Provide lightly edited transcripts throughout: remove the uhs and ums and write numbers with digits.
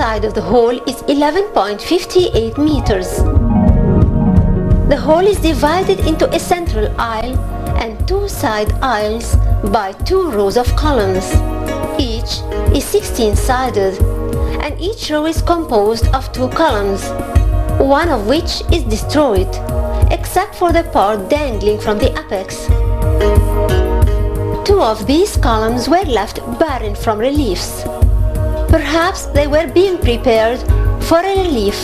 side of the hall is 11.58 meters. The hall is divided into a central aisle and two side aisles by two rows of columns. Each is 16-sided, and each row is composed of two columns, one of which is destroyed, except for the part dangling from the apex. Two of these columns were left barren from reliefs. Perhaps they were being prepared for a relief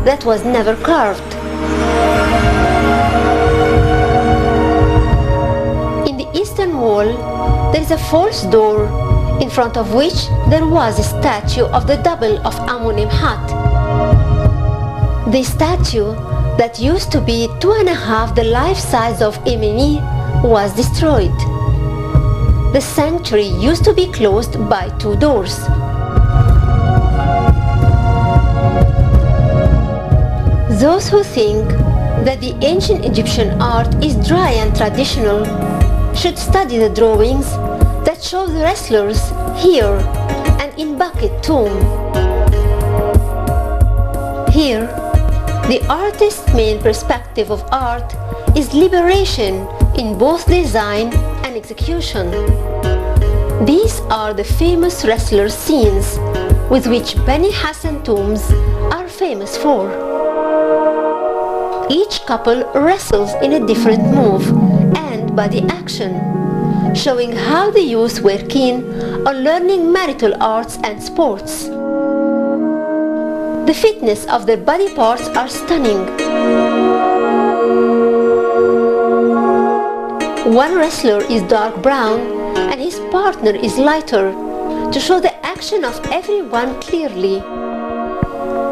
that was never carved. In the eastern wall, there is a false door, in front of which there was a statue of the double of Amun-Imhat. The statue, that used to be 2.5 the life size of Emini, was destroyed. The sanctuary used to be closed by two doors. Those who think that the ancient Egyptian art is dry and traditional should study the drawings that show the wrestlers here and in Bucket Tomb. Here, the artist's main perspective of art is liberation in both design and execution. These are the famous wrestler scenes with which Beni Hassan tombs are famous for. Each couple wrestles in a different move and body action, showing how the youth were keen on learning martial arts and sports. The fitness of their body parts are stunning. One wrestler is dark brown and his partner is lighter, to show the action of everyone clearly.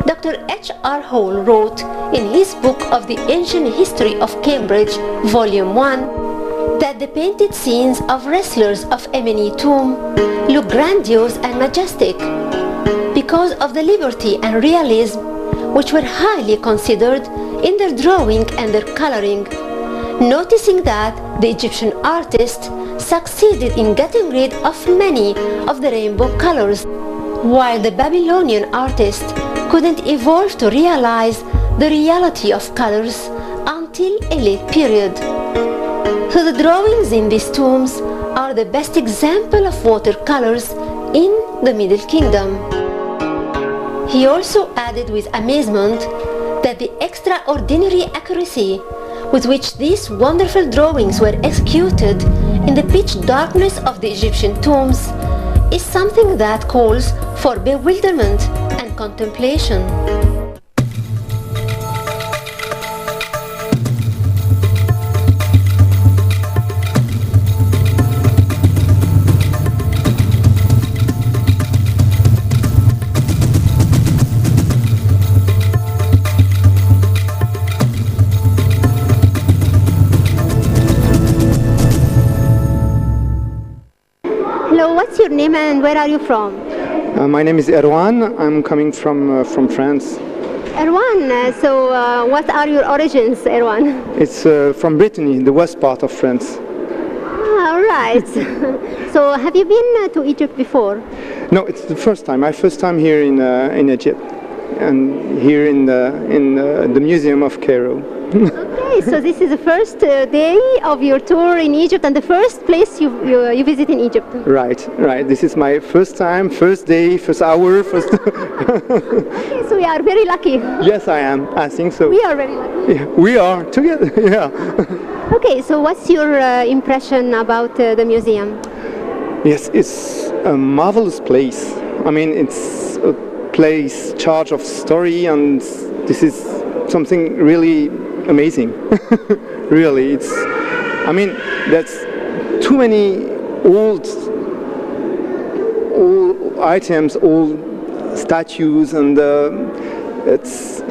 Dr. H.R. Hall wrote in his book of the Ancient History of Cambridge, Volume 1, that the painted scenes of wrestlers of Emini tomb look grandiose and majestic because of the liberty and realism which were highly considered in their drawing and their coloring, noticing that the Egyptian artist succeeded in getting rid of many of the rainbow colors, while the Babylonian artist couldn't evolve to realize the reality of colors until a late period. So the drawings in these tombs are the best example of watercolors in the Middle Kingdom. He also added with amazement that the extraordinary accuracy with which these wonderful drawings were executed in the pitch darkness of the Egyptian tombs is something that calls for bewilderment and contemplation. Hello, what's your name and where are you from? My name is Erwan. I'm coming from France. Erwan, so what are your origins, Erwan? It's from Brittany, the west part of France. Ah, all right. So have you been to Egypt before? No, it's the first time. My first time here in Egypt, and here in the Museum of Cairo. Okay, so this is the first day of your tour in Egypt and the first place you visit in Egypt. Right. This is my first time, first day, first hour, first... Okay, so we are very lucky. Yes, I am. I think so. We are very lucky. Yeah, we are together, yeah. Okay, so what's your impression about the museum? Yes, it's a marvelous place. I mean, it's a place charged of story, and this is something really amazing. Really, it's, I mean, that's too many old items, old statues, and it's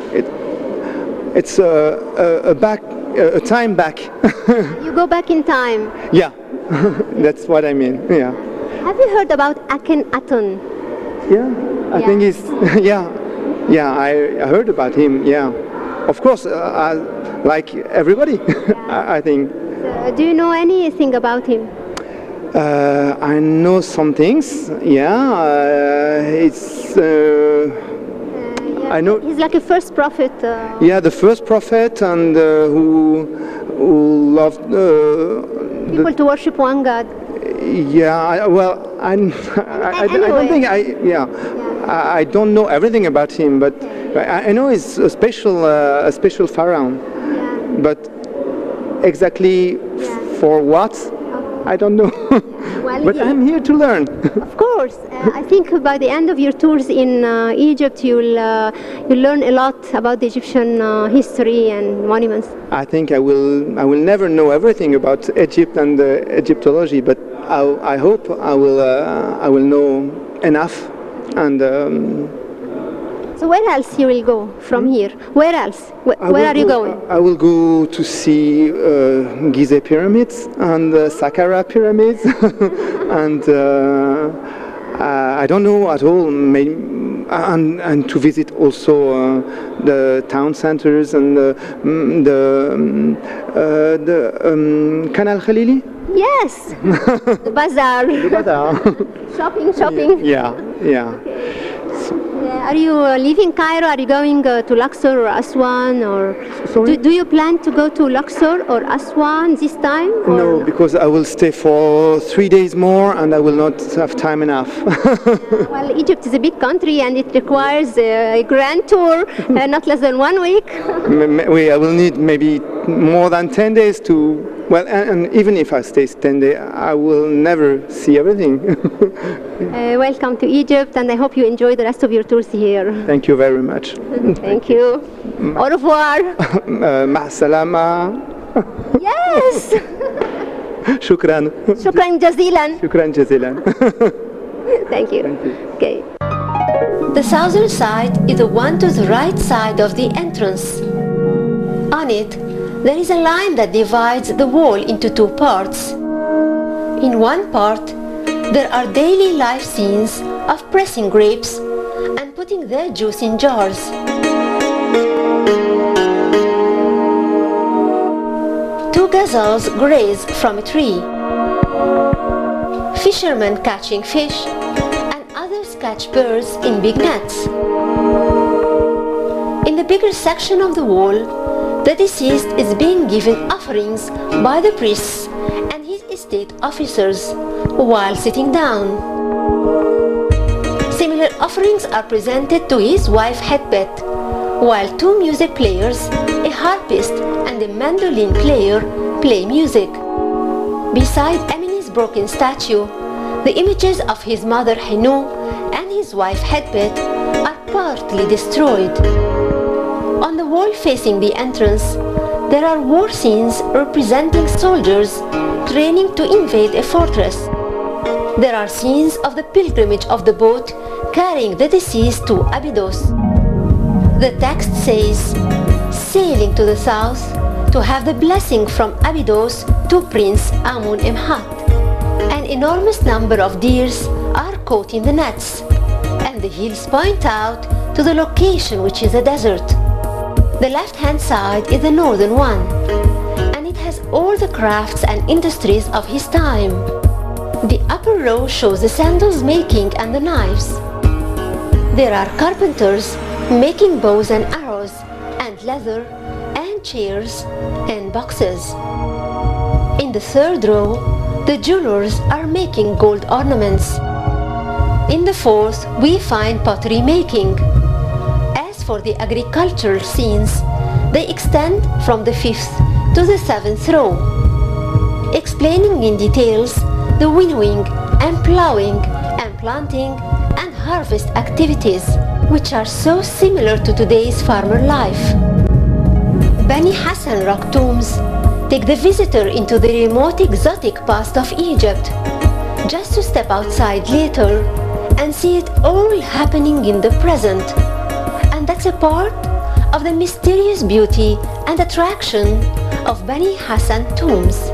a time back. You go back in time. Yeah, that's what I mean. Yeah. Have you heard about Akhenaten? Yeah, I think he's yeah. I heard about him. Yeah, of course. Like everybody, I think. Do you know anything about him? I know some things. Yeah, it's. I know. He's like a first prophet. Yeah, the first prophet, and who loved People to worship one God. Yeah, I don't think I don't know everything about him, but I know he's a special pharaoh. Yeah. But exactly for what, I don't know. Well, But I'm here to learn. Of course. I think by the end of your tours in Egypt, you'll learn a lot about the Egyptian history and monuments. I think I will never know everything about Egypt and Egyptology, but I hope I will know enough. And So where else you will go from here? Where else? Where are you going? I will go to see Gizeh pyramids and Saqqara pyramids, and I don't know at all. And to visit also the town centers and the Canal Khalili. Yes, the bazaar. The bazaar. Shopping. Yeah. Are you leaving Cairo? Are you going to Luxor or Aswan? Or Sorry? do you plan to go to Luxor or Aswan this time? Or No, because I will stay for 3 days more and I will not have time enough. Well, Egypt is a big country and it requires a grand tour, not less than 1 week. I will need maybe more than 10 days to, well, and even if I stay 10 days, I will never see everything. Welcome to Egypt, and I hope you enjoy the rest of your tours here. Thank you very much. Thank you. Au revoir. مع السلامة. Yes. شكرا. شكرا جزيلا. شكرا جزيلا. Thank you. Thank you. Okay. The southern side is the one to the right side of the entrance. On it, there is a line that divides the wall into 2 parts. In one part, there are daily life scenes of pressing grapes and putting their juice in jars. Two gazelles graze from a tree. Fishermen catching fish and others catch birds in big nets. In the bigger section of the wall, the deceased is being given offerings by the priests and his estate officers while sitting down. Similar offerings are presented to his wife Hetbet, while 2 music players, a harpist and a mandolin player, play music. Beside Emine's broken statue, the images of his mother Henu and his wife Hetbet are partly destroyed. On the wall facing the entrance, there are war scenes representing soldiers training to invade a fortress. There are scenes of the pilgrimage of the boat carrying the deceased to Abydos. The text says, sailing to the south to have the blessing from Abydos to Prince Amun-Imhat. An enormous number of deers are caught in the nets, and the hills point out to the location, which is a desert. The left-hand side is the northern one, and it has all the crafts and industries of his time. The upper row shows the sandals making and the knives. There are carpenters making bows and arrows, and leather, and chairs, and boxes. In the third row, the jewelers are making gold ornaments. In the fourth, we find pottery making. As for the agricultural scenes, they extend from the 5th to the 7th row, explaining in details the winnowing and plowing and planting and harvest activities, which are so similar to today's farmer life. Bani Hassan rock tombs take the visitor into the remote exotic past of Egypt, just to step outside later and see it all happening in the present. And that's a part of the mysterious beauty and attraction of Bani Hassan tombs.